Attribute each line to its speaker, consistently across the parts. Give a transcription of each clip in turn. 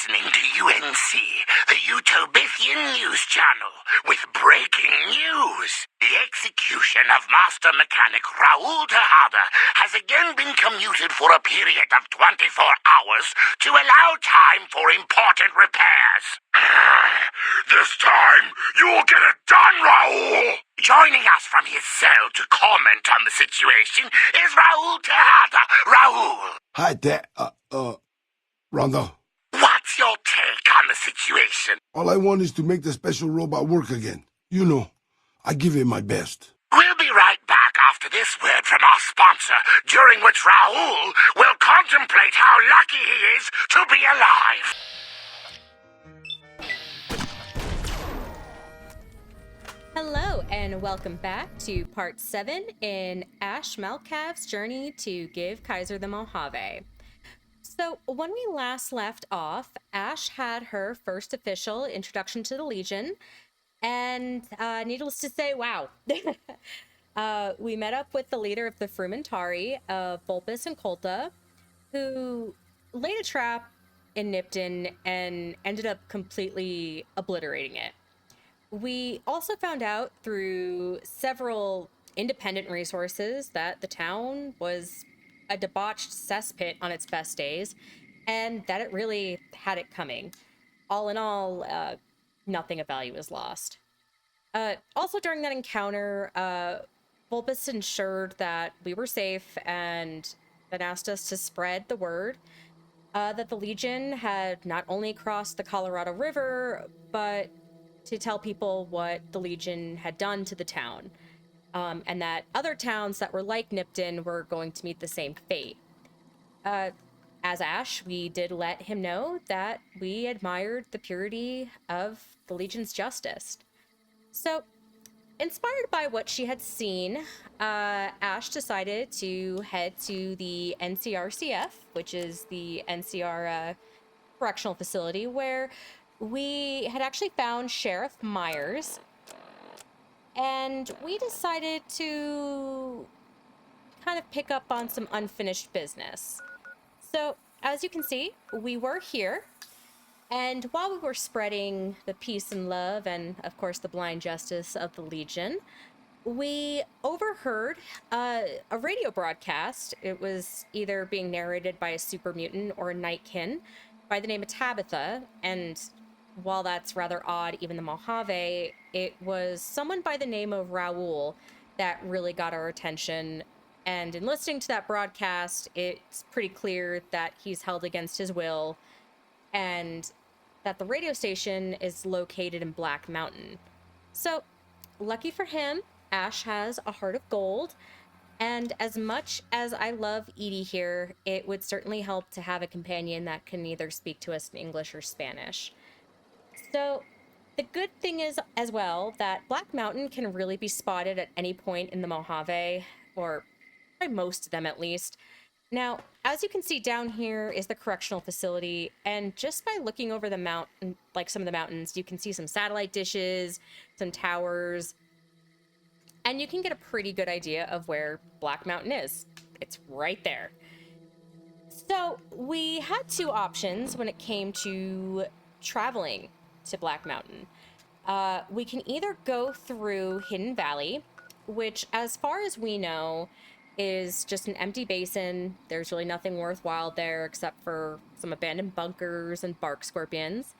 Speaker 1: listening to UNC, the Utopithian News Channel, with breaking news. The execution of Master Mechanic Raoul Tejada has again been commuted for a period of 24 hours to allow time for important repairs. This time, you will get it done, Raoul! Joining us from his cell to comment on the situation is Raoul Tejada. Raoul!
Speaker 2: Hi there, Rondo.
Speaker 1: What's your take on the situation?
Speaker 2: All I want is to make the special robot work again. You know, I give it my best.
Speaker 1: We'll be right back after this word from our sponsor, during which Raoul will contemplate how lucky he is to be alive.
Speaker 3: Hello, and welcome back to part 7 in Ash Malkav's journey to give Kaiser the Mojave. So, when we last left off, Ash had her first official introduction to the Legion, and needless to say, wow. We met up with the leader of the Frumentarii, Vulpes and Kolta, who laid a trap in Nipton and ended up completely obliterating it. We also found out through several independent resources that the town was a debauched cesspit on its best days, and that it really had it coming. All in all, nothing of value was lost. Also during that encounter, Vulpes ensured that we were safe and then asked us to spread the word that the Legion had not only crossed the Colorado River, but to tell people what the Legion had done to the town, and that other towns that were like Nipton were going to meet the same fate. As Ash, we did let him know that we admired the purity of the Legion's justice. So, inspired by what she had seen, Ash decided to head to the NCRCF, which is the NCR correctional facility, where we had actually found Sheriff Myers, and we decided to kind of pick up on some unfinished business. So, as you can see, we were here, and while we were spreading the peace and love and, of course, the blind justice of the Legion, we overheard a radio broadcast. It was either being narrated by a super mutant or a nightkin by the name of Tabitha, and while that's rather odd, even the Mojave, it was someone by the name of Raoul that really got our attention. And in listening to that broadcast, it's pretty clear that he's held against his will, and that the radio station is located in Black Mountain. So, lucky for him, Ash has a heart of gold, and as much as I love Edie here, it would certainly help to have a companion that can either speak to us in English or Spanish. So, the good thing is, as well, that Black Mountain can really be spotted at any point in the Mojave, or by most of them at least. Now, as you can see down here is the correctional facility, and just by looking over the mountain, like some of the mountains, you can see some satellite dishes, some towers, and you can get a pretty good idea of where Black Mountain is. It's right there. So, we had two options when it came to traveling to Black Mountain. We can either go through Hidden Valley, which, as far as we know, is just an empty basin. There's really nothing worthwhile there except for some abandoned bunkers and bark scorpions.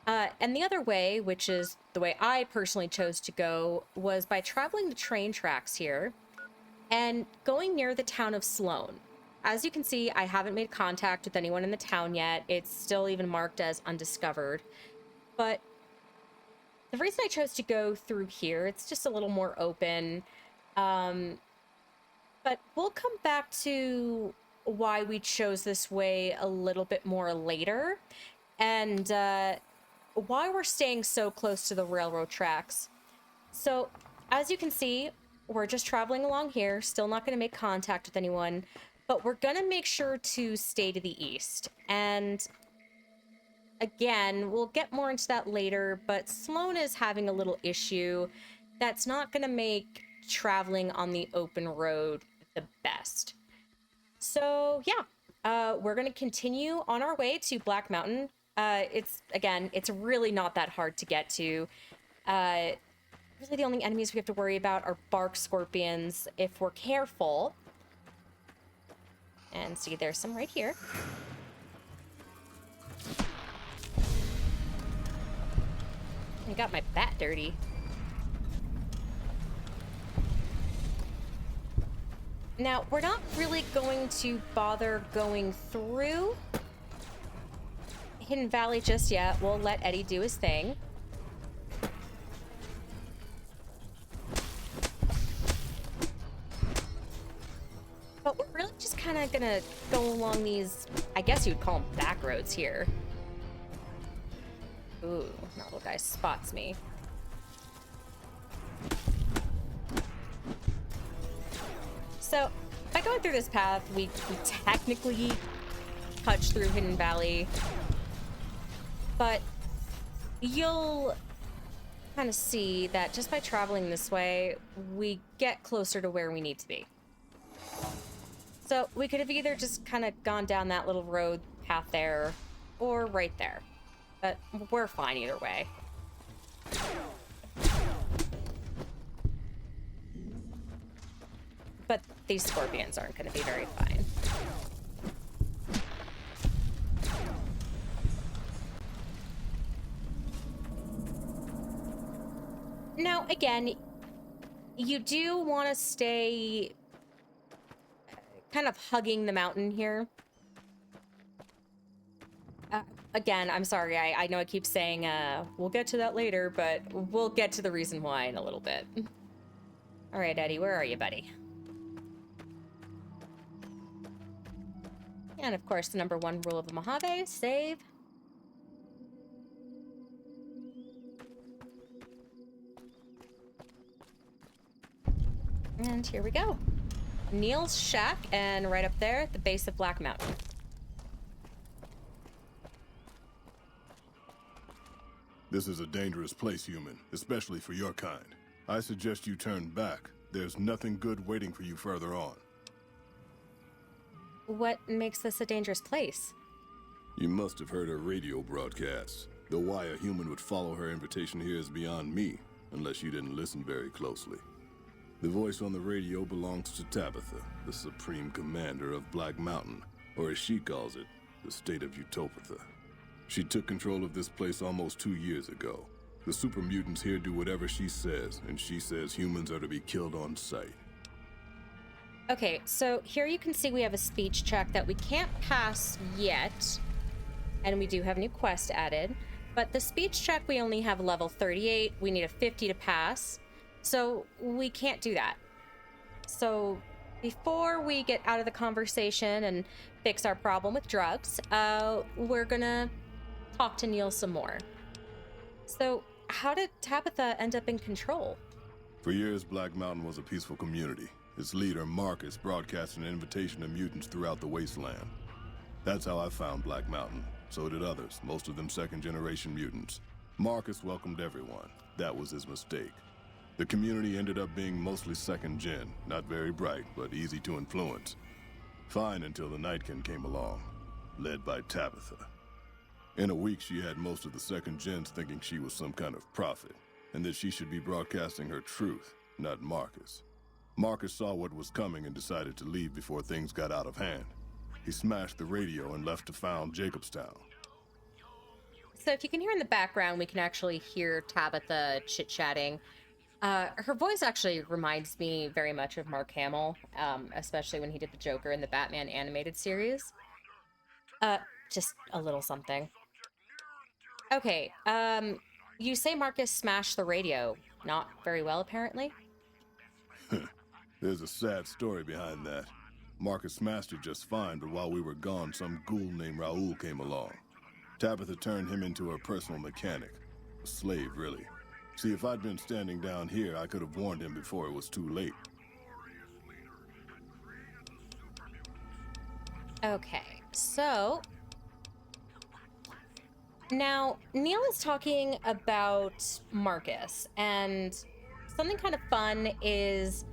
Speaker 3: And the other way, which is the way I personally chose to go, was by traveling the train tracks here and going near the town of Sloan. As you can see, I haven't made contact with anyone in the town yet. It's still even marked as undiscovered. But the reason I chose to go through here, it's just a little more open. But we'll come back to why we chose this way a little bit more later, and why we're staying so close to the railroad tracks. So, as you can see, we're just traveling along here, still not going to make contact with anyone, but we're going to make sure to stay to the east. And again, we'll get more into that later, but Sloan is having a little issue that's not going to make traveling on the open road the best. So, yeah, we're going to continue on our way to Black Mountain. It's really not that hard to get to. Really the only enemies we have to worry about are bark scorpions if we're careful. And see, there's some right here. I got my bat dirty. Now, we're not really going to bother going through Hidden Valley just yet. We'll let Eddie do his thing. But we're really just kind of gonna go along these, I guess you'd call them back roads here. Ooh, that little guy spots me. So, by going through this path, we technically touch through Hidden Valley, but you'll kind of see that just by traveling this way, we get closer to where we need to be. So we could have either just kind of gone down that little road path there, or right there, but we're fine either way. But these scorpions aren't going to be very fine. Now, again, you do want to stay kind of hugging the mountain here. Again, I'm sorry, I know I keep saying we'll get to that later, but we'll get to the reason why in a little bit. All right, Eddie, where are you, buddy? And of course, the #1 rule of the Mojave, save. And here we go. Neil's shack, and right up there at the base of Black Mountain.
Speaker 4: This is a dangerous place, human, especially for your kind. I suggest you turn back. There's nothing good waiting for you further on.
Speaker 3: What makes this a dangerous place?
Speaker 4: You must have heard her radio broadcasts. Though why a human would follow her invitation here is beyond me, unless you didn't listen very closely. The voice on the radio belongs to Tabitha, the supreme commander of Black Mountain, or as she calls it, the state of Utopia. She took control of this place almost 2 years ago. The super mutants here do whatever she says, and she says humans are to be killed on sight.
Speaker 3: Okay, so here you can see we have a speech check that we can't pass yet, and we do have a new quest added, but the speech check we only have level 38, we need a 50 to pass, so we can't do that. So before we get out of the conversation and fix our problem with drugs, we're gonna talk to Neil some more. So how did Tabitha end up in control?
Speaker 4: For years, Black Mountain was a peaceful community. Its leader, Marcus, broadcast an invitation to mutants throughout the Wasteland. That's how I found Black Mountain. So did others, most of them second-generation mutants. Marcus welcomed everyone. That was his mistake. The community ended up being mostly second-gen, not very bright, but easy to influence. Fine until the Nightkin came along, led by Tabitha. In a week, she had most of the second-gens thinking she was some kind of prophet, and that she should be broadcasting her truth, not Marcus. Marcus saw what was coming and decided to leave before things got out of hand. He smashed the radio and left to found Jacobstown.
Speaker 3: So if you can hear in the background, we can actually hear Tabitha chit-chatting. Her voice actually reminds me very much of Mark Hamill, especially when he did the Joker in the Batman animated series. Just a little something. Okay, you say Marcus smashed the radio. Not very well, apparently.
Speaker 4: There's a sad story behind that. Marcus smashed it just fine, but while we were gone, some ghoul named Raoul came along. Tabitha turned him into her personal mechanic. A slave, really. See, if I'd been standing down here, I could have warned him before it was too late.
Speaker 3: Okay, so now Neil is talking about Marcus, and something kind of fun is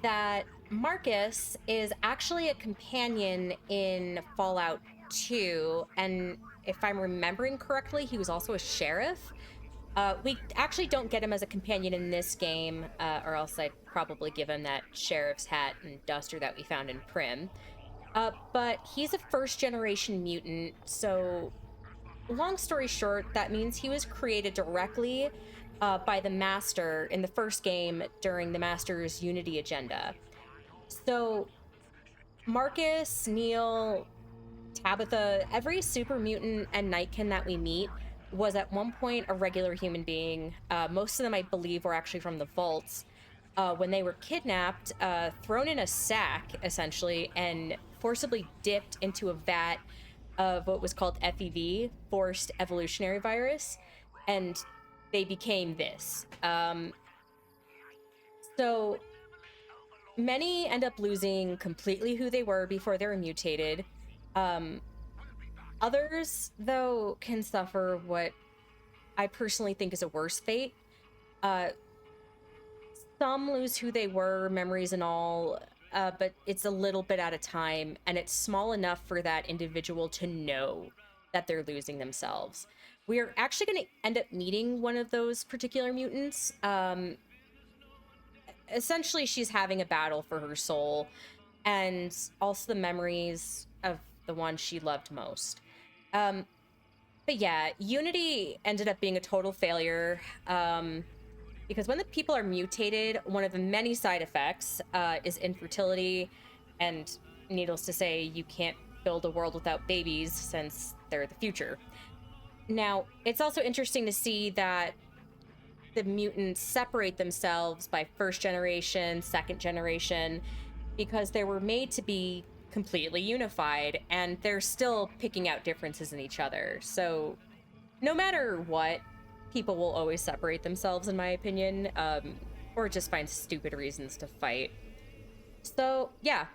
Speaker 3: that Marcus is actually a companion in Fallout 2, and if I'm remembering correctly, he was also a sheriff. We actually don't get him as a companion in this game, or else I'd probably give him that sheriff's hat and duster that we found in Prim. But he's a first-generation mutant, so long story short, that means he was created directly by the Master in the first game during the Master's Unity agenda. So Marcus, Neil, Tabitha, every super mutant and Nightkin that we meet was at one point a regular human being. Most of them, I believe, were actually from the vaults. When they were kidnapped, thrown in a sack, essentially, and forcibly dipped into a vat of what was called FEV, Forced Evolutionary Virus, and they became this. So many end up losing completely who they were before they were mutated. Others, though, can suffer what I personally think is a worse fate. Some lose who they were, memories and all, but it's a little bit at a time, and it's small enough for that individual to know that they're losing themselves. We are actually going to end up meeting one of those particular mutants. Essentially, she's having a battle for her soul, and also the memories of the one she loved most. But yeah, Unity ended up being a total failure, because when the people are mutated, one of the many side effects is infertility, and needless to say, you can't build a world without babies since they're the future. Now, it's also interesting to see that the mutants separate themselves by first generation, second generation, because they were made to be completely unified, and they're still picking out differences in each other. So no matter what, people will always separate themselves, in my opinion, or just find stupid reasons to fight. So yeah,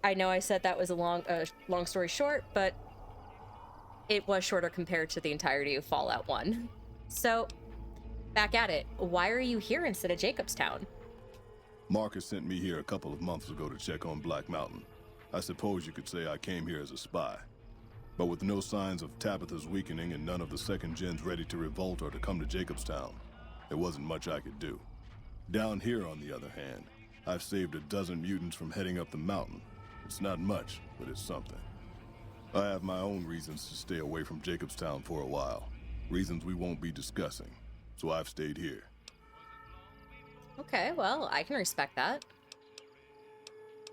Speaker 3: I know I said that was a long story short, but it was shorter compared to the entirety of Fallout 1. So back at it. Why are you here instead of Jacobstown?
Speaker 4: Marcus sent me here a couple of months ago to check on Black Mountain. I suppose you could say I came here as a spy. But with no signs of Tabitha's weakening and none of the second gens ready to revolt or to come to Jacobstown, there wasn't much I could do. Down here, on the other hand, I've saved a dozen mutants from heading up the mountain. It's not much, but it's something. I have my own reasons to stay away from Jacobstown for a while. Reasons we won't be discussing. So I've stayed here.
Speaker 3: Okay, well, I can respect that.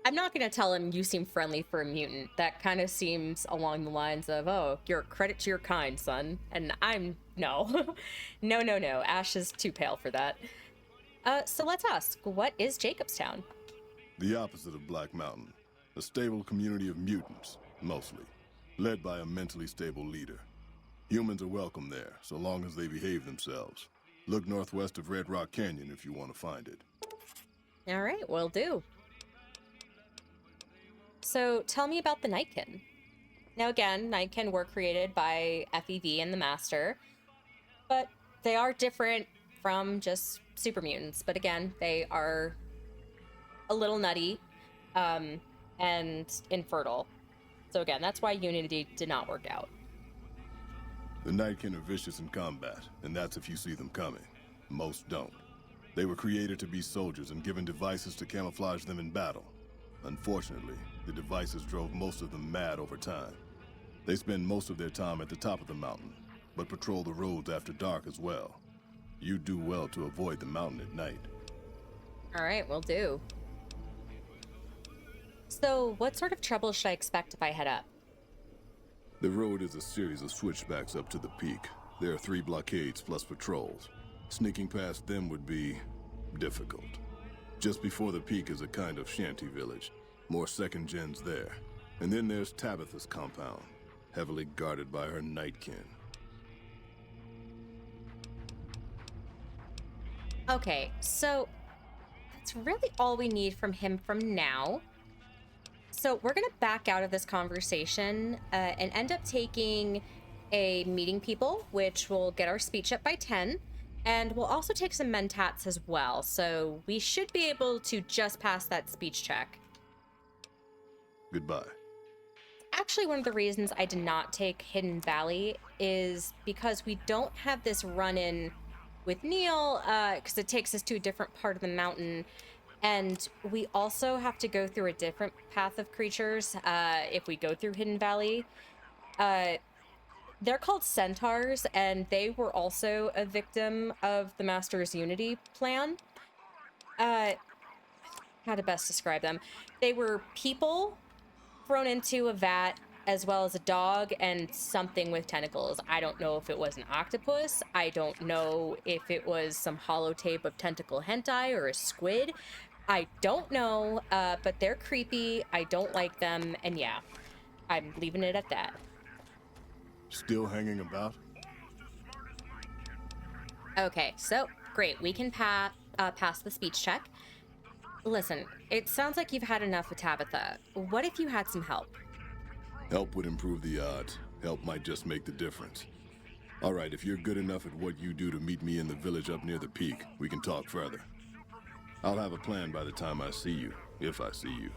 Speaker 3: I'm not going to tell him you seem friendly for a mutant. That kind of seems along the lines of, oh, you're a credit to your kind, son. And I'm... no. No. Ash is too pale for that. So let's ask, what is Jacobstown?
Speaker 4: The opposite of Black Mountain. A stable community of mutants, mostly. Led by a mentally stable leader. Humans are welcome there, so long as they behave themselves. Look northwest of Red Rock Canyon if you want to find it.
Speaker 3: All right, will do. So tell me about the Nightkin. Now again, Nightkin were created by FEV and the Master, but they are different from just super mutants. But again, they are a little nutty and infertile. So again, that's why Unity did not work out.
Speaker 4: The Nightkin are vicious in combat, and that's if you see them coming. Most don't. They were created to be soldiers and given devices to camouflage them in battle. Unfortunately, the devices drove most of them mad over time. They spend most of their time at the top of the mountain, but patrol the roads after dark as well. You do well to avoid the mountain at night.
Speaker 3: All right, will do. So what sort of trouble should I expect if I head up?
Speaker 4: The road is a series of switchbacks up to the peak. There are 3 blockades plus patrols. Sneaking past them would be difficult. Just before the peak is a kind of shanty village. More second gens there. And then there's Tabitha's compound, heavily guarded by her Nightkin.
Speaker 3: Okay, so that's really all we need from him from now. So we're going to back out of this conversation and end up taking a meeting people, which will get our speech up by 10. And we'll also take some mentats as well. So we should be able to just pass that speech check.
Speaker 4: Goodbye.
Speaker 3: actually one of the reasons I did not take Hidden Valley is because we don't have this run-in with Neil, because it takes us to a different part of the mountain, and we also have to go through a different path of creatures if we go through Hidden Valley. They're called centaurs, and they were also a victim of the Master's Unity plan. How to best describe them? They were people thrown into a vat, as well as a dog and something with tentacles. I don't know if it was an octopus. I don't know if it was some holotape of tentacle hentai or a squid. I don't know, but they're creepy. I don't like them, and yeah, I'm leaving it at that.
Speaker 4: Still hanging about?
Speaker 3: Okay, so great. We can pass the speech check. Listen, it sounds like you've had enough with Tabitha. What if you had some help?
Speaker 4: Help would improve the odds. Help might just make the difference. All right, if you're good enough at what you do to meet me in the village up near the peak, we can talk further. I'll have a plan by the time I see you, if I see you.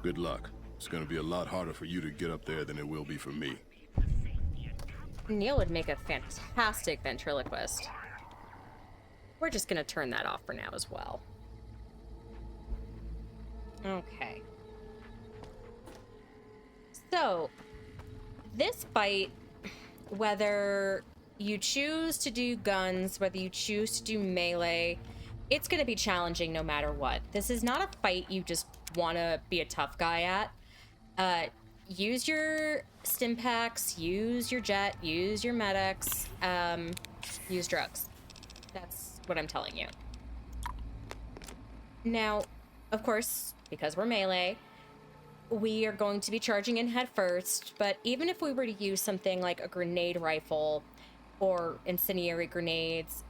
Speaker 4: Good luck. It's gonna be a lot harder for you to get up there than it will be for me.
Speaker 3: Neil would make a fantastic ventriloquist. We're just gonna turn that off for now as well. Okay. So, this fight, whether you choose to do guns, whether you choose to do melee, it's going to be challenging no matter what. This is not a fight you just want to be a tough guy at. Use your stim packs, use your jet, use your medics, use drugs. That's what I'm telling you. Now, of course, because we're melee, we are going to be charging in head first, but even if we were to use something like a grenade rifle or incendiary grenades,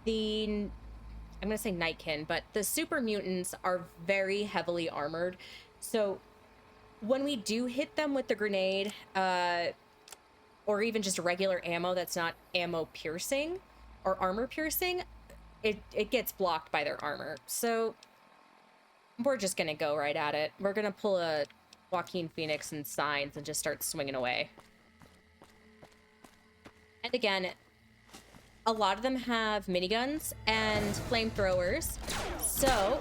Speaker 3: I'm going to say Nightkin, but the super mutants are very heavily armored. So when we do hit them with the grenade, or even just regular ammo that's not ammo piercing or armor piercing, it gets blocked by their armor. So we're just going to go right at it. We're going to pull a Joaquin Phoenix and signs and just start swinging away. And again, a lot of them have miniguns and flamethrowers. So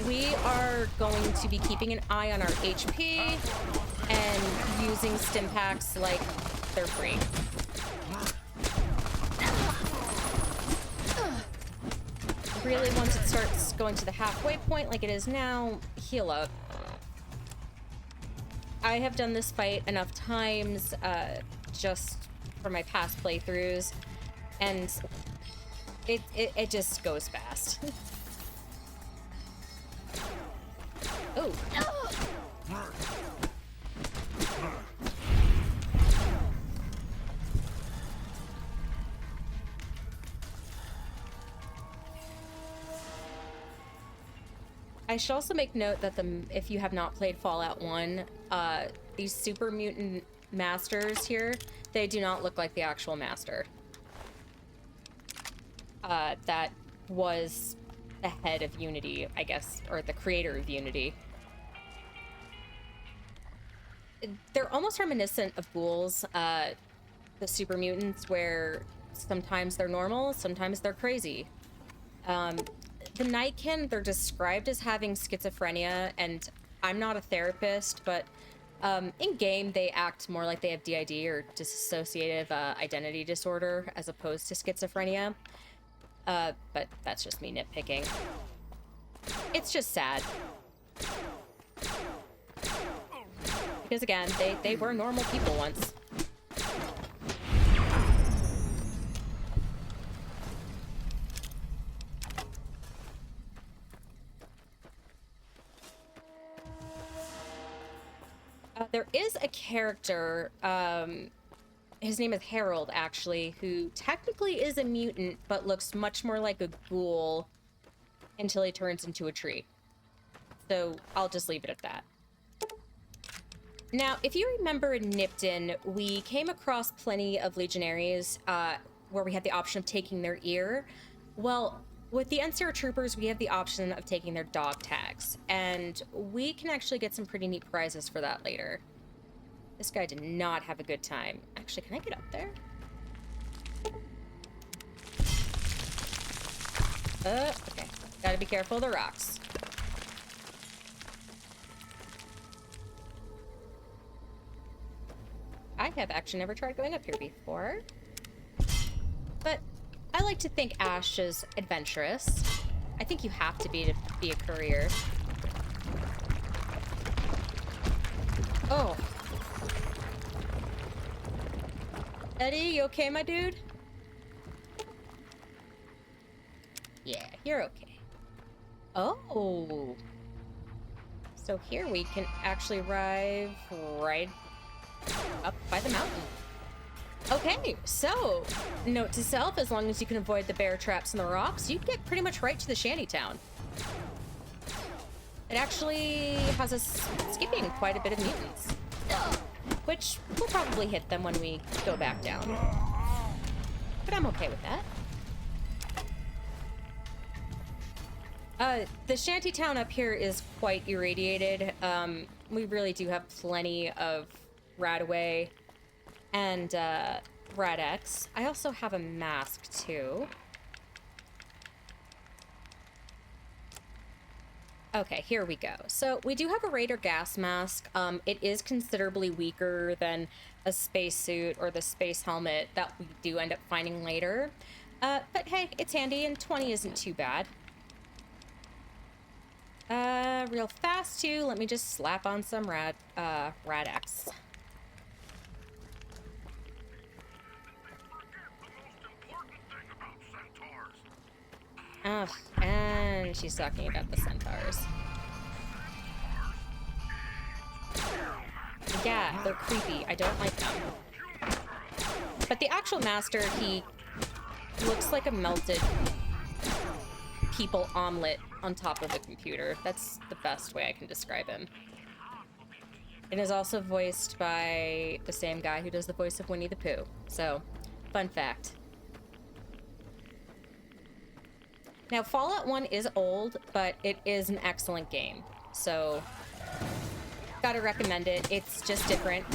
Speaker 3: we are going to be keeping an eye on our HP and using stim packs like they're free. Really, once it starts going to the halfway point like it is now, heal up. I have done this fight enough times just for my past playthroughs, and it just goes fast. Oh. I should also make note that if you have not played Fallout 1, these super mutant masters here, they do not look like the actual master. That was the head of Unity, I guess, or the creator of Unity. They're almost reminiscent of ghouls, the super mutants, where sometimes they're normal, sometimes they're crazy. The Nightkin, they're described as having schizophrenia, and I'm not a therapist, but in-game they act more like they have DID, or dissociative identity disorder, as opposed to schizophrenia. But that's just me nitpicking. It's just sad. Because again, they were normal people once. There is a character, his name is Harold, actually, who technically is a mutant, but looks much more like a ghoul until he turns into a tree. So I'll just leave it at that. Now, if you remember in Nipton, we came across plenty of legionaries where we had the option of taking their ear. Well, with the NCR troopers, we have the option of taking their dog tags, and we can actually get some pretty neat prizes for that later. This guy did not have a good time. Actually, can I get up there? Okay. Gotta be careful of the rocks. I have actually never tried going up here before. But I like to think Ash is adventurous. I think you have to be a courier. Oh. Eddie, you okay, my dude? Yeah, you're okay. Oh. So here we can actually arrive right up by the mountain. Okay, so note to self, as long as you can avoid the bear traps and the rocks, you get pretty much right to the shantytown. It actually has us skipping quite a bit of mutants, which we'll probably hit them when we go back down. But I'm okay with that. The shantytown up here is quite irradiated. We really do have plenty of Radaway and Rad-X. I also have a mask too. Okay, here we go. So we do have a Raider gas mask. It is considerably weaker than a spacesuit or the space helmet that we do end up finding later. But hey, it's handy, and 20 isn't too bad. Real fast too, let me just slap on some Rad-X. Ugh, and she's talking about the centaurs. Yeah, they're creepy. I don't like them. But the actual master, he looks like a melted people omelet on top of a computer. That's the best way I can describe him. It is also voiced by the same guy who does the voice of Winnie the Pooh. So, fun fact. Now, Fallout 1 is old, but it is an excellent game. So, gotta recommend it. It's just different.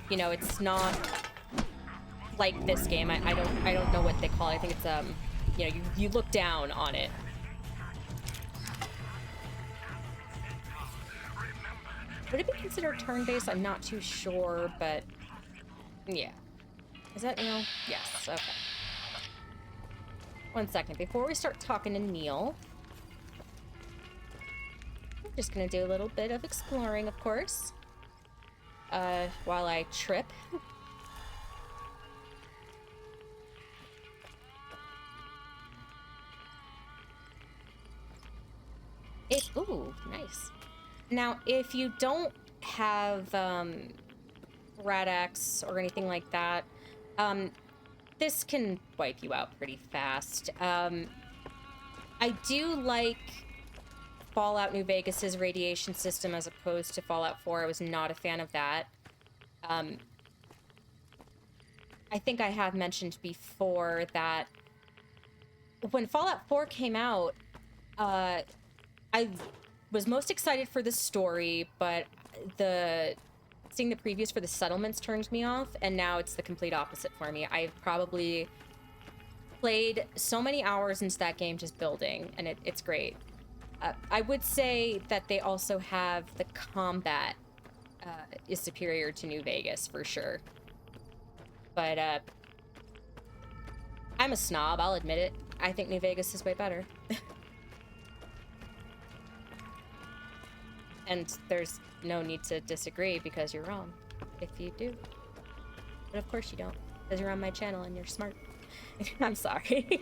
Speaker 3: You know, it's not like this game. I don't know what they call it. I think it's you know, you look down on it. Would it be considered turn-based? I'm not too sure, but yeah. Is that Neil? Yes, okay. 1 second, before we start talking to Neil, I'm just gonna do a little bit of exploring, of course, while I trip. Ooh, nice. Now, if you don't have Rad-X or anything like that, this can wipe you out pretty fast. I do like Fallout New Vegas's radiation system as opposed to Fallout 4. I was not a fan of that. I think I have mentioned before that when Fallout 4 came out, I was most excited for the story, but seeing the previews for the settlements turned me off, and now it's the complete opposite for me. I've probably played so many hours into that game just building, and it's great. I would say that they also have the combat is superior to New Vegas for sure. But I'm a snob, I'll admit it. I think New Vegas is way better. And there's no need to disagree because you're wrong, if you do. But of course you don't, because you're on my channel and you're smart. I'm sorry.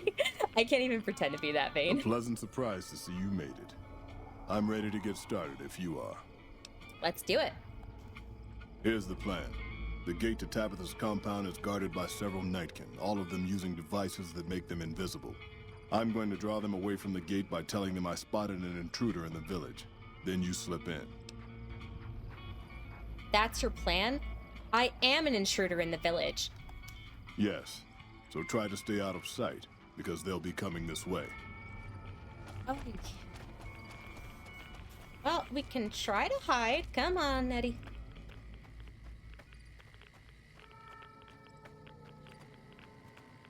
Speaker 3: I can't even pretend to be that vain.
Speaker 4: A pleasant surprise to see you made it. I'm ready to get started if you are.
Speaker 3: Let's do it.
Speaker 4: Here's the plan. The gate to Tabitha's compound is guarded by several Nightkin, all of them using devices that make them invisible. I'm going to draw them away from the gate by telling them I spotted an intruder in the village. Then you slip in.
Speaker 3: That's your plan? I am an intruder in the village.
Speaker 4: Yes. So try to stay out of sight, because they'll be coming this way.
Speaker 3: Oh. Well, we can try to hide. Come on, Nettie.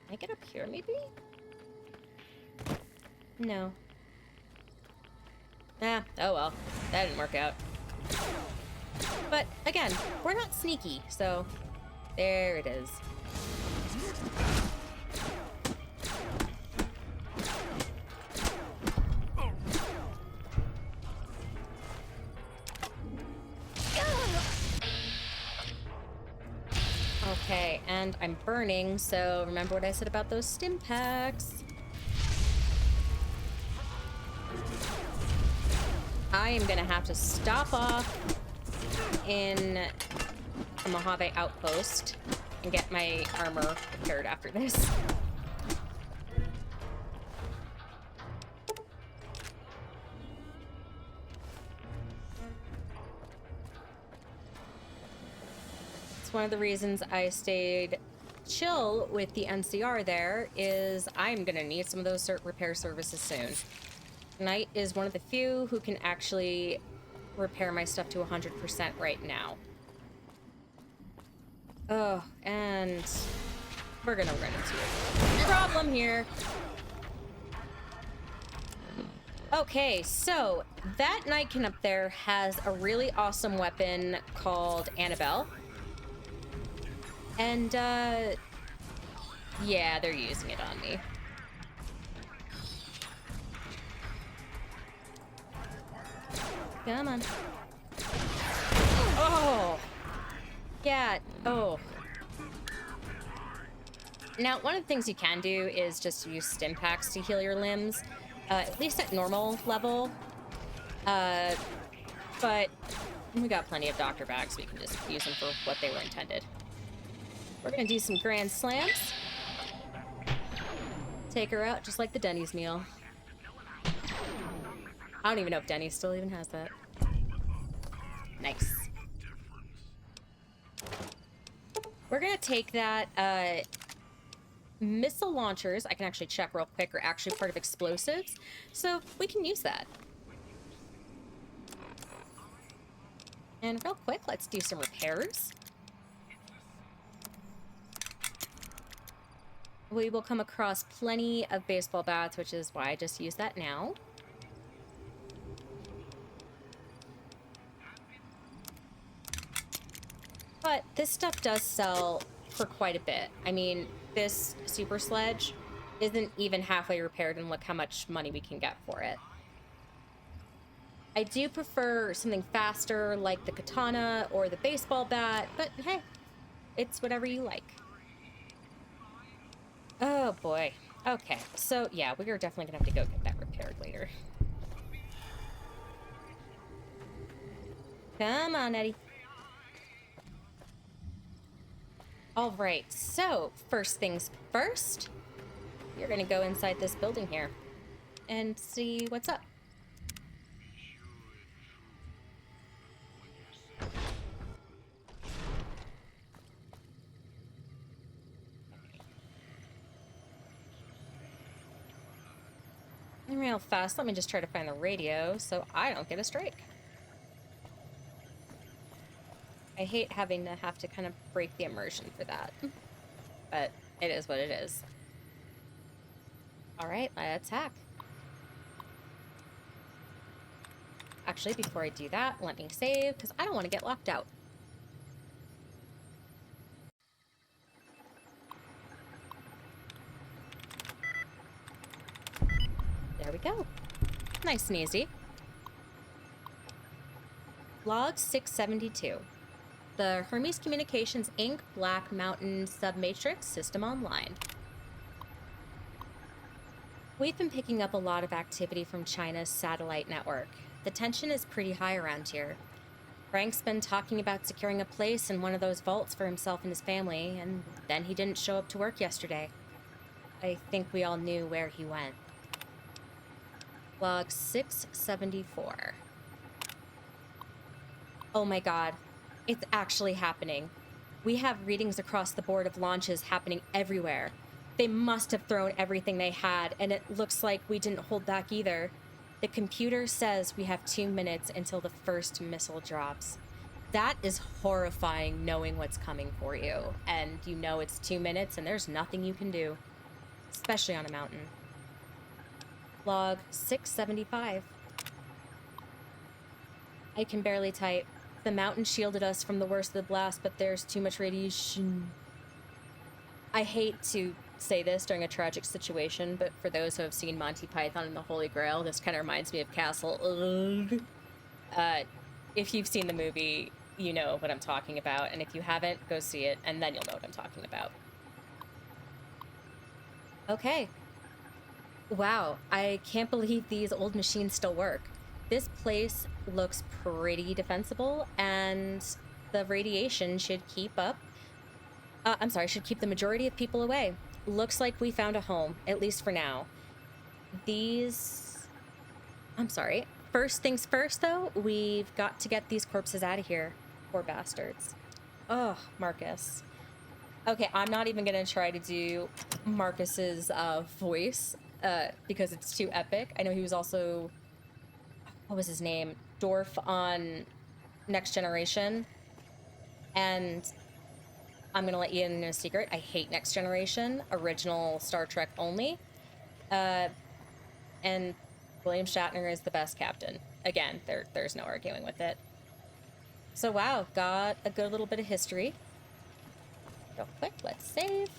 Speaker 3: Can I get up here, maybe? No. Ah, oh well. That didn't work out. But, again, we're not sneaky, so there it is. Okay, and I'm burning, so remember what I said about those stim packs. I am gonna have to stop off in a Mojave outpost and get my armor repaired after this. It's one of the reasons I stayed chill with the NCR there is I'm gonna need some of those repair services soon. Knight is one of the few who can actually repair my stuff to 100% right now. Oh, and we're gonna run into a problem here. Okay, so that Nightkin up there has a really awesome weapon called Annabelle. And, yeah, they're using it on me. Come on. Oh! Yeah, oh. Now, one of the things you can do is just use stim packs to heal your limbs, at least at normal level. But we got plenty of doctor bags, so we can just use them for what they were intended. We're gonna do some grand slams. Take her out just like the Denny's meal. I don't even know if Denny's still even has that. Nice. We're gonna take that, missile launchers, I can actually check real quick, are actually part of explosives, so we can use that. And real quick, let's do some repairs. We will come across plenty of baseball bats, which is why I just use that now. But this stuff does sell for quite a bit. I mean, this super sledge isn't even halfway repaired, and look how much money we can get for it. I do prefer something faster like the katana or the baseball bat, but hey, it's whatever you like. Oh boy. Okay, so yeah, we are definitely gonna have to go get that repaired later. Come on, Eddie. All right, so first things first, you're gonna go inside this building here and see what's up. Real fast, let me just try to find the radio so I don't get a strike. I hate having to kind of break the immersion for that, but it is what it is. All right, let's hack. Actually, before I do that, let me save because I don't want to get locked out. There we go. Nice and easy. Log 672. The Hermes Communications Inc. Black Mountain Submatrix System Online. We've been picking up a lot of activity from China's satellite network. The tension is pretty high around here. Frank's been talking about securing a place in one of those vaults for himself and his family, and then he didn't show up to work yesterday. I think we all knew where he went. Log 674. Oh my god. It's actually happening. We have readings across the board of launches happening everywhere. They must have thrown everything they had, and it looks like we didn't hold back either. The computer says we have 2 minutes until the first missile drops. That is horrifying, knowing what's coming for you. And you know it's 2 minutes and there's nothing you can do. Especially on a mountain. Log 675. I can barely type. The mountain shielded us from the worst of the blast, but there's too much radiation. I hate to say this during a tragic situation, but for those who have seen Monty Python and the Holy Grail, this kind of reminds me of Castle. If you've seen the movie, you know what I'm talking about, and if you haven't, go see it, and then you'll know what I'm talking about. Okay. Wow, I can't believe these old machines still work. This place looks pretty defensible, and the radiation should keep up. Should keep the majority of people away. Looks like we found a home, at least for now. First things first, though, we've got to get these corpses out of here. Poor bastards. Oh, Marcus. Okay, I'm not even gonna try to do Marcus's voice, because it's too epic. I know he was also... what was his name? Dorf on Next Generation. And I'm gonna let you in a secret. I hate Next Generation. Original Star Trek only. And William Shatner is the best captain. Again, there's no arguing with it. So wow, got a good little bit of history. Real quick, let's save.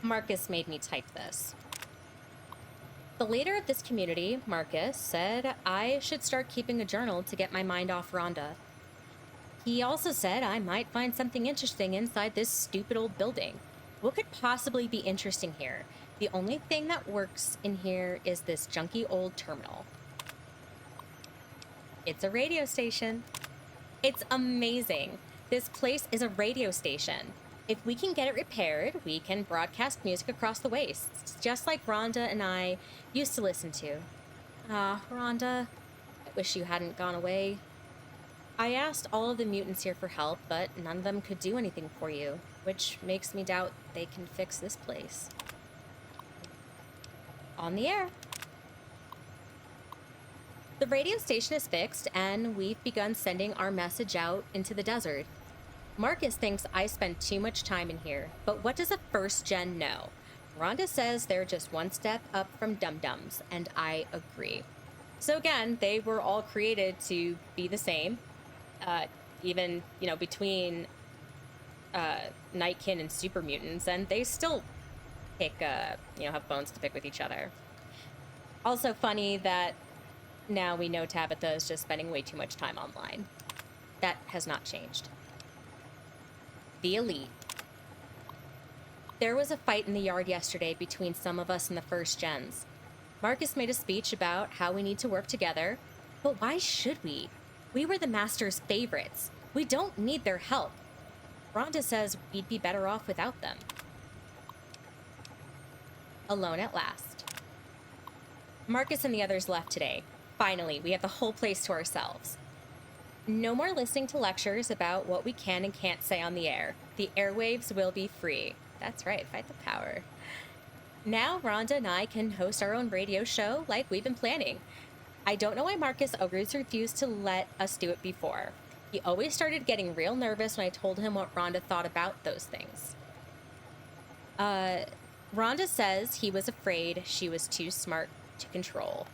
Speaker 3: Marcus made me type this. The leader of this community, Marcus, said I should start keeping a journal to get my mind off Rhonda. He also said I might find something interesting inside this stupid old building. What could possibly be interesting here? The only thing that works in here is this junky old terminal. It's a radio station. It's amazing. This place is a radio station. If we can get it repaired, we can broadcast music across the wastes, just like Rhonda and I used to listen to. Ah, Rhonda, I wish you hadn't gone away. I asked all of the mutants here for help, but none of them could do anything for you, which makes me doubt they can fix this place. On the air. The radio station is fixed, and we've begun sending our message out into the desert. Marcus thinks I spend too much time in here, but what does a first gen know? Rhonda says they're just one step up from dum-dums, and I agree. So again, they were all created to be the same, even, you know, between Nightkin and super mutants, and they still pick, have bones to pick with each other. Also funny that now we know Tabitha is just spending way too much time online. That has not changed. The elite. There was a fight in the yard yesterday between some of us and the first gens. Marcus made a speech about how we need to work together, but why should we? We were the Master's favorites. We don't need their help. Rhonda says we'd be better off without them. Alone at last. Marcus and the others left today. Finally, we have the whole place to ourselves. No more listening to lectures about what we can and can't say on the air. The airwaves will be free. That's right, fight the power. Now Rhonda and I can host our own radio show like we've been planning. I don't know why Marcus always refused to let us do it before. He always started getting real nervous when I told him what Rhonda thought about those things. Rhonda says he was afraid she was too smart to control.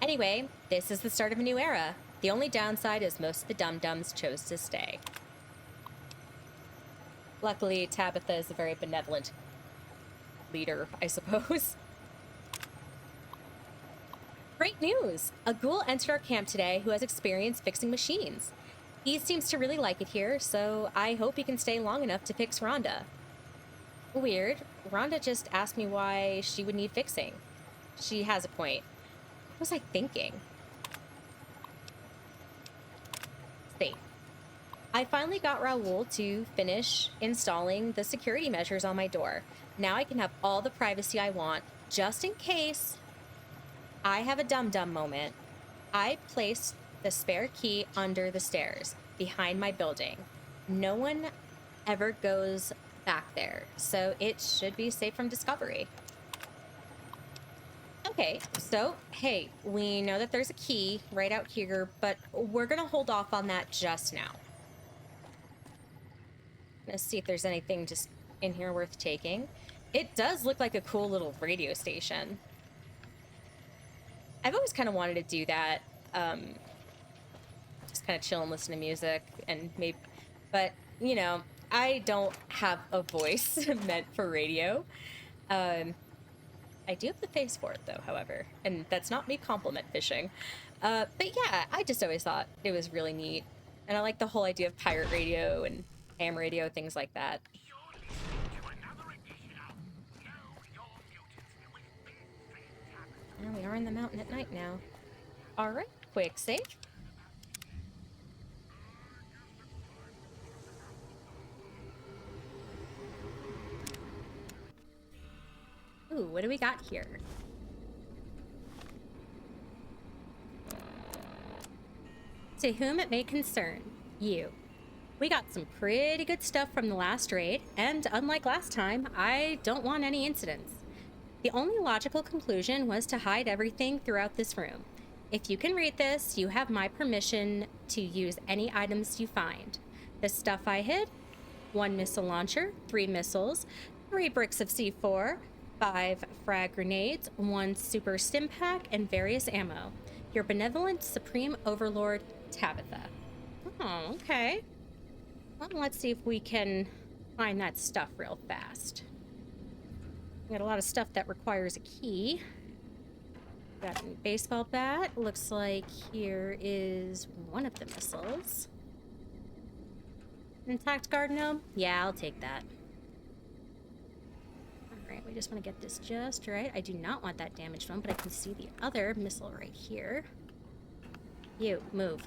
Speaker 3: Anyway, this is the start of a new era. The only downside is most of the dum-dums chose to stay. Luckily, Tabitha is a very benevolent leader, I suppose. Great news! A ghoul entered our camp today who has experience fixing machines. He seems to really like it here, so I hope he can stay long enough to fix Rhonda. Weird. Rhonda just asked me why she would need fixing. She has a point. What was I thinking? See. I finally got Raoul to finish installing the security measures on my door. Now I can have all the privacy I want, just in case I have a dum-dum moment. I placed the spare key under the stairs behind my building. No one ever goes back there, so it should be safe from discovery. Okay, so, hey, we know that there's a key right out here, but we're gonna hold off on that just now. Let's see if there's anything just in here worth taking. It does look like a cool little radio station. I've always kind of wanted to do that. Just kind of chill and listen to music and maybe, but you know, I don't have a voice meant for radio. I do have the face for it though, however, and that's not me compliment fishing. But yeah, I just always thought it was really neat. And I like the whole idea of pirate radio and ham radio, things like that. And we are in the mountain at night now. All right, quick save. Ooh, what do we got here? To whom it may concern, you. We got some pretty good stuff from the last raid, and unlike last time, I don't want any incidents. The only logical conclusion was to hide everything throughout this room. If you can read this, you have my permission to use any items you find. The stuff I hid: 1 missile launcher, 3 missiles, 3 bricks of C4, 5 frag grenades, 1 super stim pack, and various ammo. Your benevolent supreme overlord, Tabitha. Oh, okay. Well, let's see if we can find that stuff real fast. We got a lot of stuff that requires a key. Got a baseball bat. Looks like here is one of the missiles. Intact guard gnome? Yeah, I'll take that. Alright, we just want to get this just right. I do not want that damaged one, but I can see the other missile right here. You, move.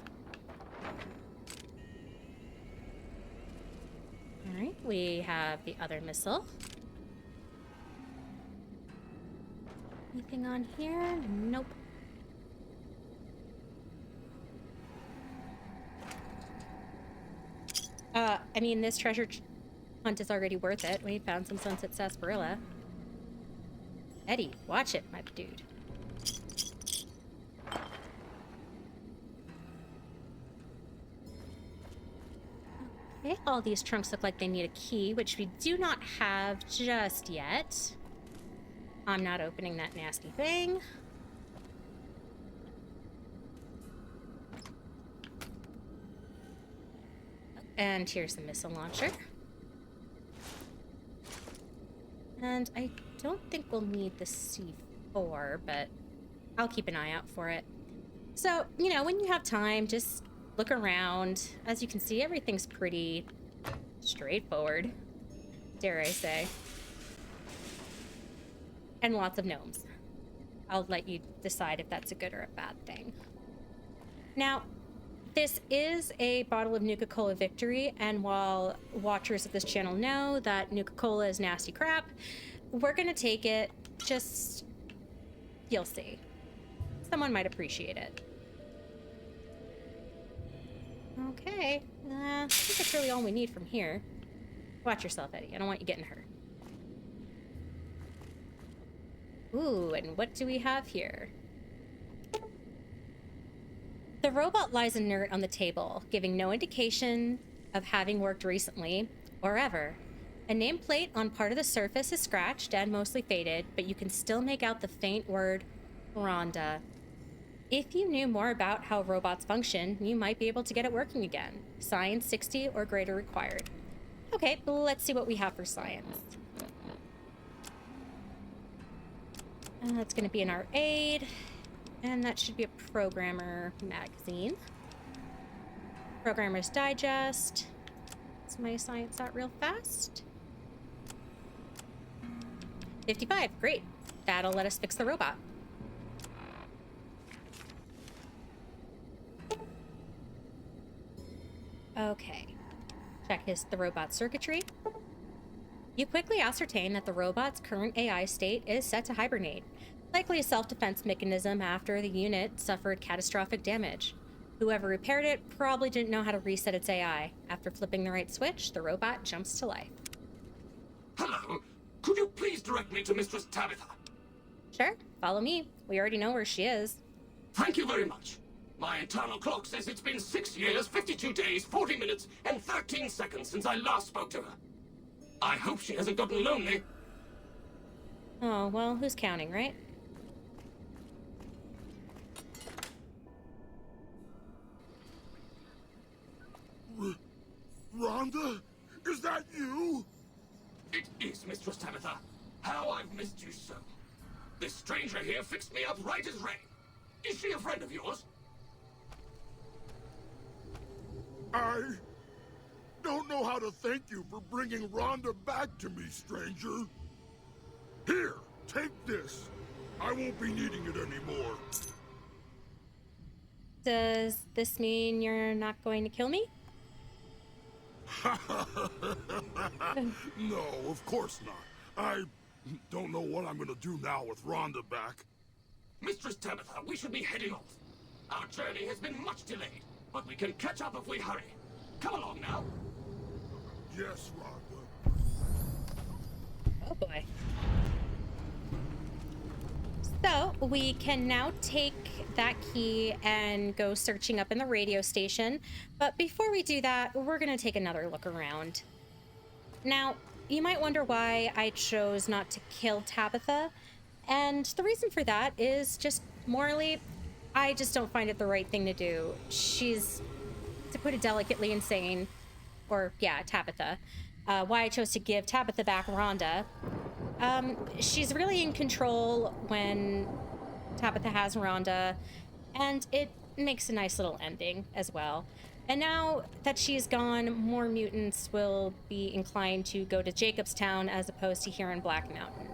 Speaker 3: Alright, we have the other missile. Anything on here? Nope. I mean, this treasure hunt is already worth it. We found some sunset sarsaparilla. Eddie, watch it, my dude. Okay, all these trunks look like they need a key, which we do not have just yet. I'm not opening that nasty thing. And here's the missile launcher. And I don't think we'll need the C4, but I'll keep an eye out for it. So, you know, when you have time, just look around. As you can see, everything's pretty straightforward, dare I say. And lots of gnomes. I'll let you decide if that's a good or a bad thing. Now, this is a bottle of Nuka-Cola Victory, and while watchers of this channel know that Nuka-Cola is nasty crap, we're gonna take it. Just, you'll see. Someone might appreciate it. Okay, I think that's really all we need from here. Watch yourself, Eddie. I don't want you getting hurt. Ooh, and what do we have here? The robot lies inert on the table, giving no indication of having worked recently or ever. A nameplate on part of the surface is scratched and mostly faded, but you can still make out the faint word, Rhonda. If you knew more about how robots function, you might be able to get it working again. Science 60 or greater required. Okay, let's see what we have for science. That's going to be in our aid. And that should be a programmer magazine. Programmer's Digest. Is my science out real fast? 55, great. That'll let us fix the robot. Okay. Check the robot's circuitry. You quickly ascertain that the robot's current AI state is set to hibernate, likely a self-defense mechanism after the unit suffered catastrophic damage. Whoever repaired it probably didn't know how to reset its AI. After flipping the right switch, the robot jumps to life.
Speaker 1: Hello. Could you please direct me to Mistress Tabitha?
Speaker 3: Sure, follow me. We already know where she is.
Speaker 1: Thank you very much. My internal clock says it's been 6 years, 52 days, 40 minutes, and 13 seconds since I last spoke to her. I hope she hasn't gotten lonely.
Speaker 3: Oh, well, who's counting, right?
Speaker 2: Rhonda? Is that you?
Speaker 1: It is, Mistress Tabitha. How I've missed you so. This stranger here fixed me up right as rain. Is she a friend of yours?
Speaker 2: I don't know how to thank you for bringing Rhonda back to me, stranger. Here, take this. I won't be needing it anymore.
Speaker 3: Does this mean you're not going to kill me?
Speaker 2: No, of course not. I don't know what I'm gonna do now with Rhonda back.
Speaker 1: Mistress Tabitha, we should be heading off. Our journey has been much delayed, but we can catch up if we hurry. Come along now.
Speaker 2: Yes, Rhonda.
Speaker 3: Oh boy. So we can now take that key and go searching up in the radio station. But before we do that, we're going to take another look around. Now, you might wonder why I chose not to kill Tabitha. And the reason for that is just morally, I just don't find it the right thing to do. She's, to put it delicately, insane. Or, yeah, Tabitha. Why I chose to give Tabitha back Rhonda. She's really in control when Tabitha has Rhonda, and it makes a nice little ending as well. And now that she's gone, more mutants will be inclined to go to Jacobstown as opposed to here in Black Mountain.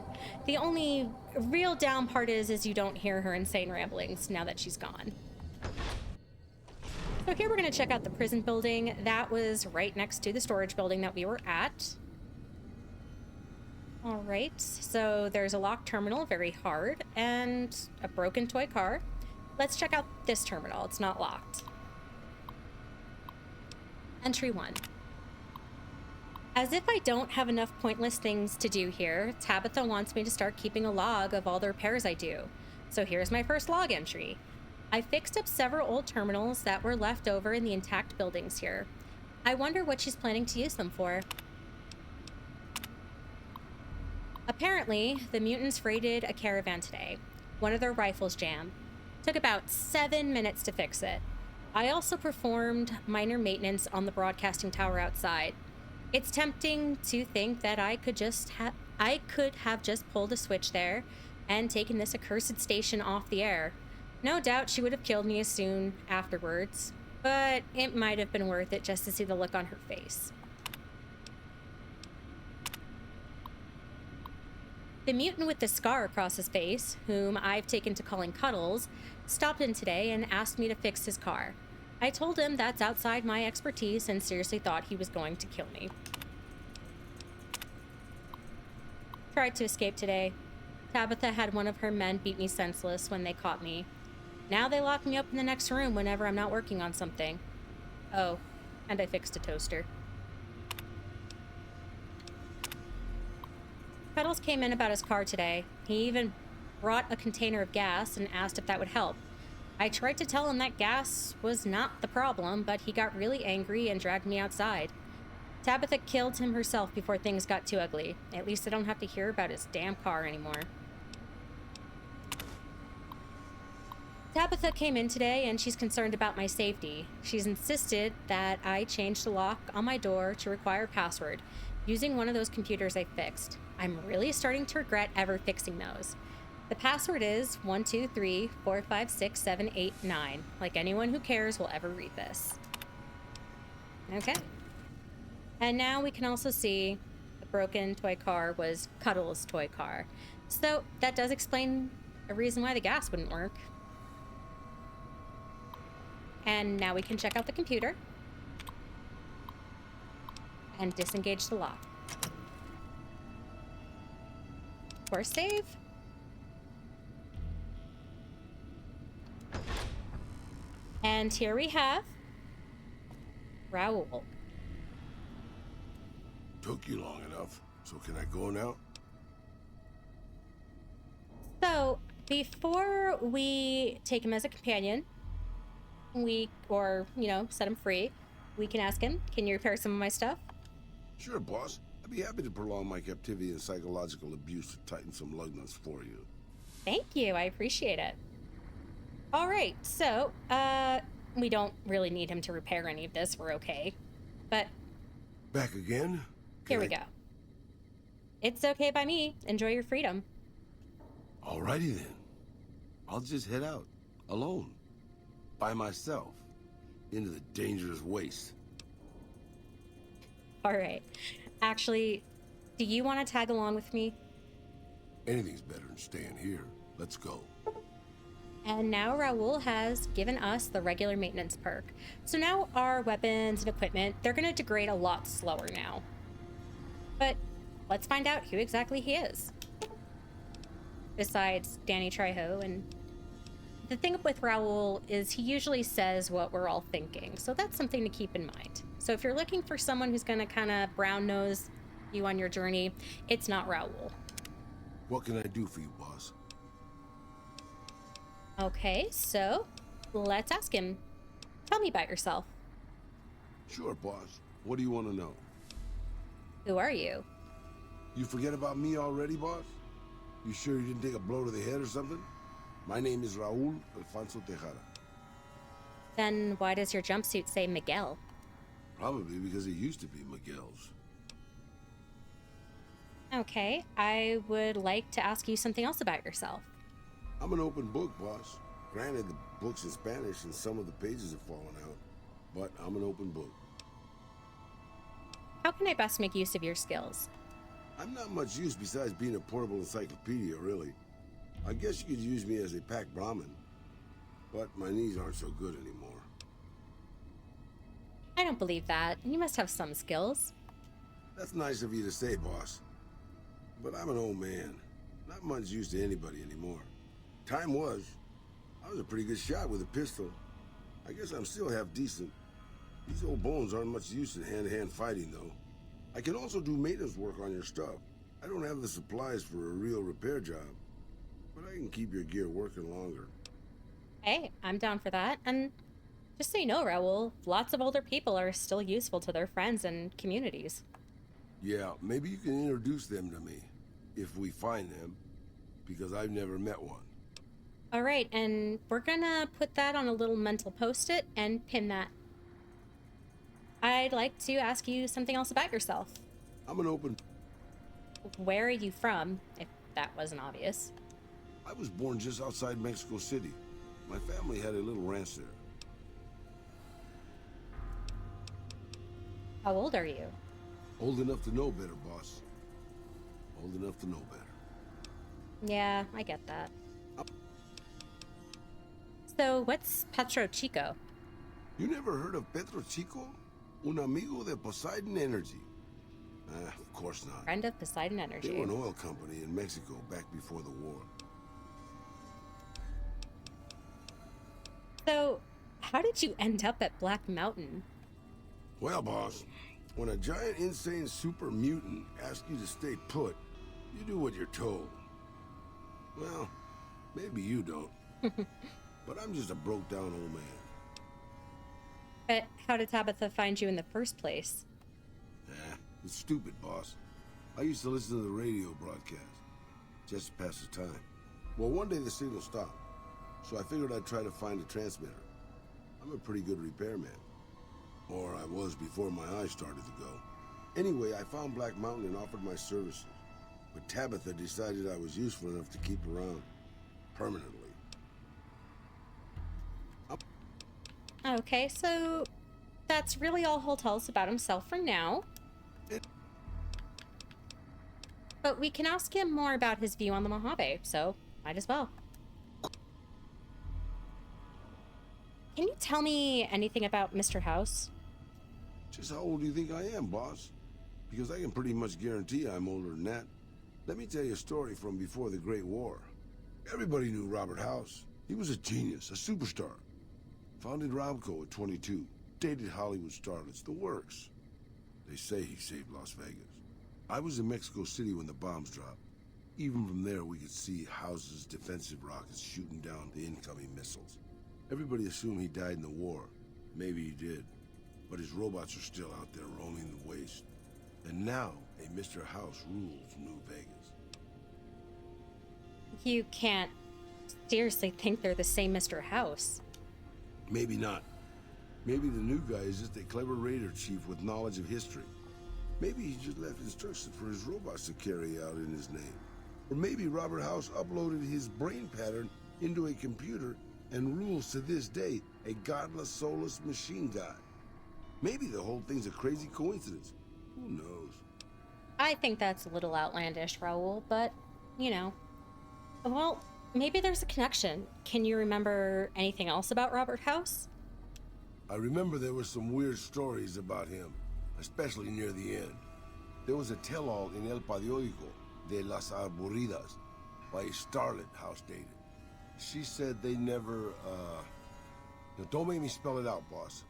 Speaker 3: The only real down part is you don't hear her insane ramblings now that she's gone. So here we're going to check out the prison building. That was right next to the storage building that we were at. All right, so there's a locked terminal, very hard, and a broken toy car. Let's check out this terminal. It's not locked. Entry 1. As if I don't have enough pointless things to do here, Tabitha wants me to start keeping a log of all the repairs I do. So here's my first log entry. I fixed up several old terminals that were left over in the intact buildings here. I wonder what she's planning to use them for. Apparently, the mutants raided a caravan today. One of their rifles jammed. Took about 7 minutes to fix it. I also performed minor maintenance on the broadcasting tower outside. It's tempting to think that I could have just pulled a switch there and taken this accursed station off the air. No doubt she would have killed me as soon afterwards, but it might have been worth it just to see the look on her face. The mutant with the scar across his face, whom I've taken to calling Cuddles, stopped in today and asked me to fix his car. I told him that's outside my expertise and seriously thought he was going to kill me. Tried to escape today. Tabitha had one of her men beat me senseless when they caught me. Now they lock me up in the next room whenever I'm not working on something. Oh, and I fixed a toaster. Cuddles came in about his car today. He even brought a container of gas and asked if that would help. I tried to tell him that gas was not the problem, but he got really angry and dragged me outside. Tabitha killed him herself before things got too ugly. At least I don't have to hear about his damn car anymore. Tabitha came in today and she's concerned about my safety. She's insisted that I change the lock on my door to require a password using one of those computers I fixed. I'm really starting to regret ever fixing those. The password is 123456789. Like anyone who cares will ever read this. Okay. And now we can also see the broken toy car was Cuddles' toy car. So that does explain a reason why the gas wouldn't work. And now we can check out the computer. and disengage the lock. Force save. And here we have Raoul.
Speaker 5: Took you long enough, so can I go now?
Speaker 3: So, before we take him as a companion, set him free, we can ask him, can you repair some of my stuff?
Speaker 5: Sure, boss. I'd be happy to prolong my captivity and psychological abuse to tighten some lug nuts for you.
Speaker 3: Thank you, I appreciate it. All right, so, we don't really need him to repair any of this, we're okay. But...
Speaker 5: Back again?
Speaker 3: Here we go. It's okay by me. Enjoy your freedom.
Speaker 5: Alrighty then. I'll just head out, alone, by myself, into the dangerous waste.
Speaker 3: All right. Actually, do you want to tag along with me?
Speaker 5: Anything's better than staying here. Let's go.
Speaker 3: And now Raoul has given us the regular maintenance perk. So now our weapons and equipment, they're going to degrade a lot slower now. But let's find out who exactly he is. Besides Danny Trejo, and the thing with Raoul is he usually says what we're all thinking, so that's something to keep in mind. So if you're looking for someone who's going to kind of brown nose you on your journey, it's not Raoul.
Speaker 5: What can I do for you, boss?
Speaker 3: Okay, so let's ask him. Tell me about yourself.
Speaker 5: Sure, boss. What do you want to know?
Speaker 3: Who are you?
Speaker 5: You forget about me already, boss? You sure you didn't take a blow to the head or something? My name is Raul Alfonso Tejada.
Speaker 3: Then why does your jumpsuit say Miguel?
Speaker 5: Probably because it used to be Miguel's.
Speaker 3: Okay, I would like to ask you something else about yourself.
Speaker 5: I'm an open book, boss. Granted, the book's in Spanish and some of the pages have fallen out, but I'm an open book.
Speaker 3: How can I best make use of your skills?
Speaker 5: I'm not much use besides being a portable encyclopedia, really. I guess you could use me as a pack Brahmin, but my knees aren't so good anymore.
Speaker 3: I don't believe that. You must have some skills.
Speaker 5: That's nice of you to say, boss. But I'm an old man. Not much use to anybody anymore. Time was. I was a pretty good shot with a pistol. I guess I'm still half decent. These old bones aren't much use in hand-to-hand fighting, though. I can also do maintenance work on your stuff. I don't have the supplies for a real repair job, but I can keep your gear working longer.
Speaker 3: Hey, I'm down for that. And just so you know, Raoul, lots of older people are still useful to their friends and communities.
Speaker 5: Yeah, maybe you can introduce them to me, if we find them, because I've never met one.
Speaker 3: All right, and we're gonna put that on a little mental post-it and pin that. I'd like to ask you something else about yourself.
Speaker 5: I'm an open...
Speaker 3: Where are you from, if that wasn't obvious?
Speaker 5: I was born just outside Mexico City. My family had a little ranch there.
Speaker 3: How old are you?
Speaker 5: Old enough to know better, boss. Old enough to know better.
Speaker 3: Yeah, I get that. So, what's Petro Chico?
Speaker 5: You never heard of Petro Chico? Un amigo de Poseidon Energy. Of course not.
Speaker 3: Friend of Poseidon Energy.
Speaker 5: They were an oil company in Mexico back before the war.
Speaker 3: So, how did you end up at Black Mountain?
Speaker 5: Well, boss, when a giant, insane super mutant asks you to stay put, you do what you're told. Well, maybe you don't. But I'm just a broke-down old man.
Speaker 3: But how did Tabitha find you in the first place?
Speaker 5: It's stupid, boss. I used to listen to the radio broadcast, just to pass the time. Well, one day the signal stopped, so I figured I'd try to find a transmitter. I'm a pretty good repairman. Or I was before my eyes started to go. Anyway, I found Black Mountain and offered my services. But Tabitha decided I was useful enough to keep around. Permanently.
Speaker 3: Okay, so that's really all he'll tell us about himself for now. But we can ask him more about his view on the Mojave, so might as well. Can you tell me anything about Mr. House?
Speaker 5: Just how old do you think I am, boss? because I can pretty much guarantee I'm older than that. Let me tell you a story from before the Great War. Everybody knew Robert House. He was a genius, a superstar. Founded Robco at 22, dated Hollywood starlets, the works. They say he saved Las Vegas. I was in Mexico City when the bombs dropped. Even from there, we could see House's defensive rockets shooting down the incoming missiles. Everybody assumed he died in the war. Maybe he did. But his robots are still out there roaming the waste. And now, a Mr. House rules New Vegas.
Speaker 3: You can't seriously think they're the same Mr. House.
Speaker 5: Maybe not. Maybe the new guy is just a clever raider chief with knowledge of history. Maybe he just left instructions for his robots to carry out in his name. Or maybe Robert House uploaded his brain pattern into a computer and rules to this day a godless, soulless machine god. Maybe the whole thing's a crazy coincidence. Who knows?
Speaker 3: I think that's a little outlandish, Raul, but, you know. Well, maybe there's a connection. Can you remember anything else about Robert House?
Speaker 5: I remember there were some weird stories about him, especially near the end. There was a tell-all in El Periódico de las Aburridas by a starlet House dated. She said they never, Now don't make me spell it out, boss.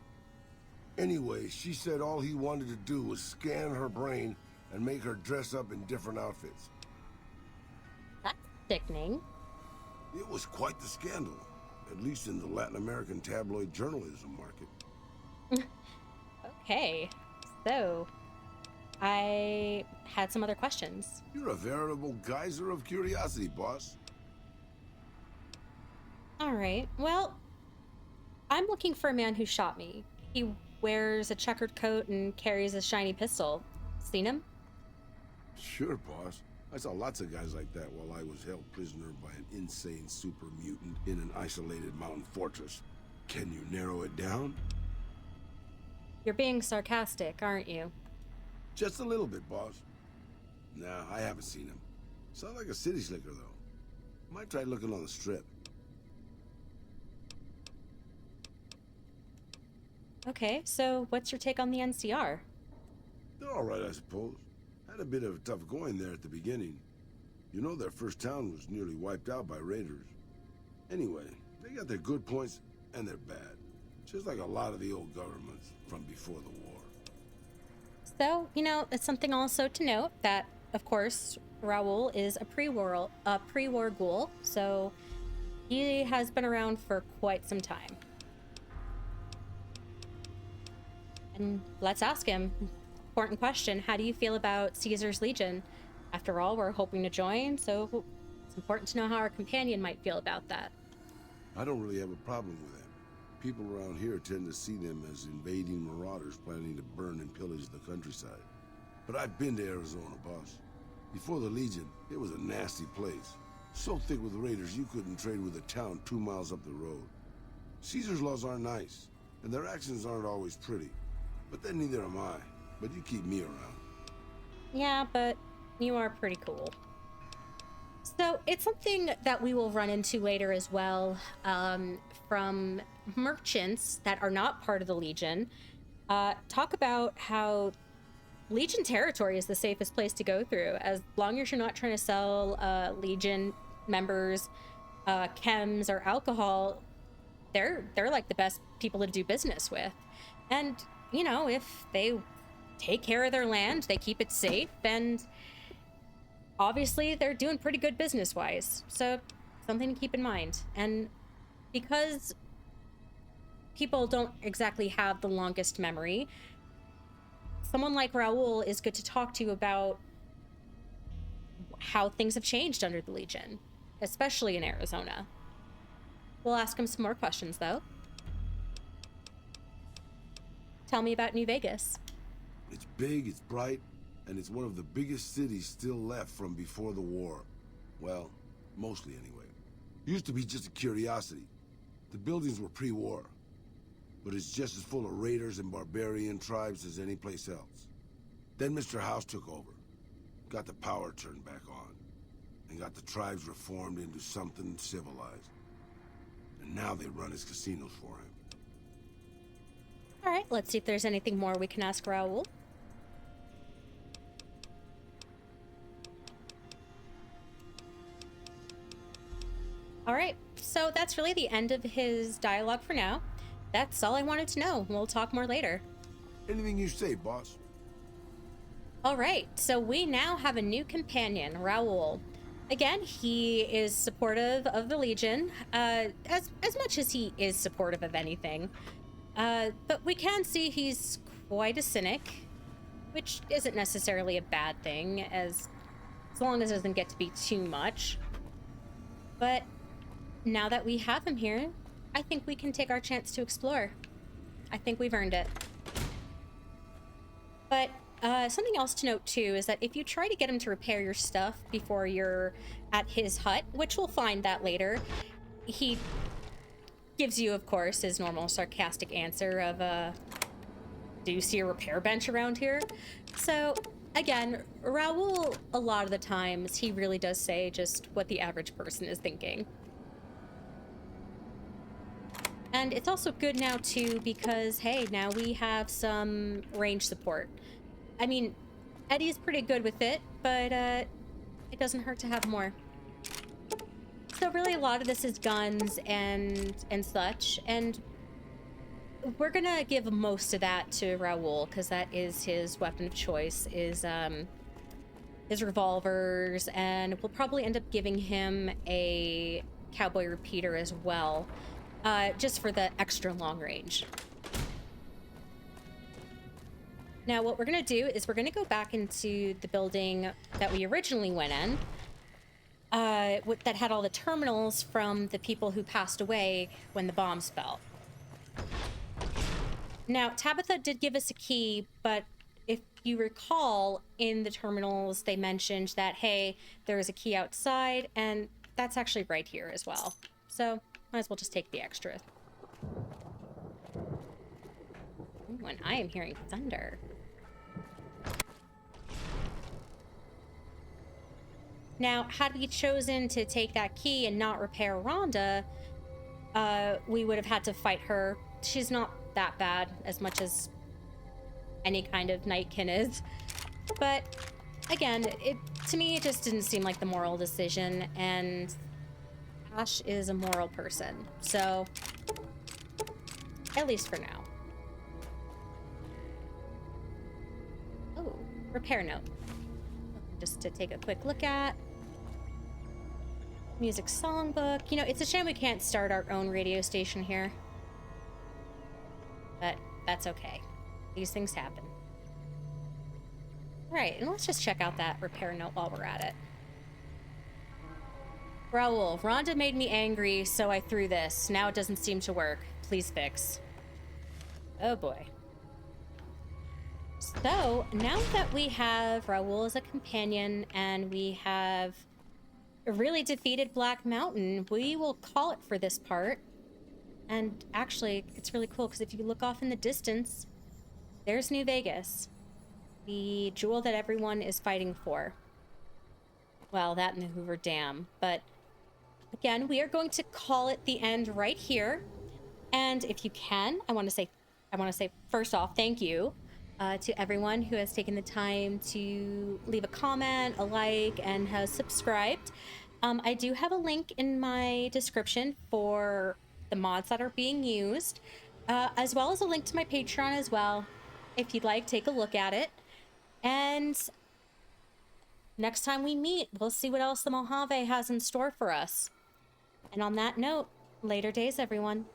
Speaker 5: Anyway, she said all he wanted to do was scan her brain and make her dress up in different outfits.
Speaker 3: That's sickening.
Speaker 5: It was quite the scandal, at least in the Latin American tabloid journalism market.
Speaker 3: Okay, so I had some other questions.
Speaker 5: You're a veritable geyser of curiosity, boss.
Speaker 3: All right, well, I'm looking for a man who shot me. He wears a checkered coat and carries a shiny pistol. Seen him?
Speaker 5: Sure, boss. I saw lots of guys like that while I was held prisoner by an insane super mutant in an isolated mountain fortress. Can you narrow it down?
Speaker 3: You're being sarcastic, aren't you?
Speaker 5: Just a little bit, boss. Nah, I haven't seen him. Sounds like a city slicker, though. Might try looking on the strip.
Speaker 3: Okay, so what's your take on the NCR?
Speaker 5: They're all right, I suppose. Had a bit of tough going there at the beginning. You know their first town was nearly wiped out by raiders. Anyway, they got their good points and their bad. Just like a lot of the old governments from before the war.
Speaker 3: So, you know, it's something also to note that, of course, Raul is a pre-war ghoul, so he has been around for quite some time. And let's ask him. Important question. How do you feel about Caesar's Legion? After all, we're hoping to join, so it's important to know how our companion might feel about that.
Speaker 5: I don't really have a problem with them. People around here tend to see them as invading marauders planning to burn and pillage the countryside. But I've been to Arizona, boss. Before the Legion, it was a nasty place. So thick with raiders you couldn't trade with a town 2 miles up the road. Caesar's laws aren't nice, and their actions aren't always pretty. But then neither am I. But you keep me around.
Speaker 3: Yeah, but you are pretty cool. So it's something that we will run into later as well, from merchants that are not part of the Legion. Talk about how Legion territory is the safest place to go through, as long as you're not trying to sell Legion members chems or alcohol. They're like the best people to do business with. And, you know, if they take care of their land, they keep it safe, and obviously they're doing pretty good business-wise. So something to keep in mind. And because people don't exactly have the longest memory, someone like Raul is good to talk to about how things have changed under the Legion, especially in Arizona. We'll ask him some more questions, though. Tell me about New Vegas.
Speaker 5: It's big, it's bright, and it's one of the biggest cities still left from before the war. Well, mostly anyway. Used to be just a curiosity. The buildings were pre-war, but it's just as full of raiders and barbarian tribes as any place else. Then Mr. House took over, got the power turned back on, and got the tribes reformed into something civilized. And now they run his casinos for him.
Speaker 3: All right, let's see if there's anything more we can ask Raul. All right, so that's really the end of his dialogue for now. That's all I wanted to know. We'll talk more later.
Speaker 5: Anything you say, boss.
Speaker 3: All right, so we now have a new companion, Raoul. Again, he is supportive of the Legion, as much as he is supportive of anything. But we can see he's quite a cynic, which isn't necessarily a bad thing, as long as it doesn't get to be too much. But now that we have him here, I think we can take our chance to explore. I think we've earned it. But something else to note too is that if you try to get him to repair your stuff before you're at his hut, which we'll find that later, he gives you, of course, his normal sarcastic answer of, do you see a repair bench around here? So, again, Raoul, a lot of the times, he really does say just what the average person is thinking. And it's also good now, too, because, hey, now we have some range support. I mean, Eddie's pretty good with it, but it doesn't hurt to have more. So really, a lot of this is guns and such, and we're gonna give most of that to Raoul, because that is his weapon of choice, is his revolvers, and we'll probably end up giving him a cowboy repeater as well, just for the extra long range. Now, what we're going to do is we're going to go back into the building that we originally went in, that had all the terminals from the people who passed away when the bombs fell. Now, Tabitha did give us a key, but if you recall, in the terminals, they mentioned that, hey, there's a key outside, and that's actually right here as well. So, might as well just take the extra. Ooh, and I am hearing thunder. Now, had we chosen to take that key and not repair Rhonda, we would have had to fight her. She's not that bad, as much as any kind of Nightkin is. But, again, to me, it just didn't seem like the moral decision, and Ash is a moral person. So, at least for now. Oh, repair note. Just to take a quick look at. Music songbook. You know, it's a shame we can't start our own radio station here. But that's okay. These things happen. Alright, and let's just check out that repair note while we're at it. Raoul, Rhonda made me angry, so I threw this. Now it doesn't seem to work. Please fix. Oh boy. So, now that we have Raoul as a companion and we have really defeated Black Mountain, we will call it for this part. And actually, it's really cool because if you look off in the distance, there's New Vegas, the jewel that everyone is fighting for. Well, that and the Hoover Dam. But again, we are going to call it the end right here. And if you can, I want to say first off, thank you to everyone who has taken the time to leave a comment, a like, and has subscribed. I do have a link in my description for the mods that are being used, as well as a link to my Patreon as well. If you'd like, take a look at it. And next time we meet, we'll see what else the Mojave has in store for us. And on that note, later days, everyone.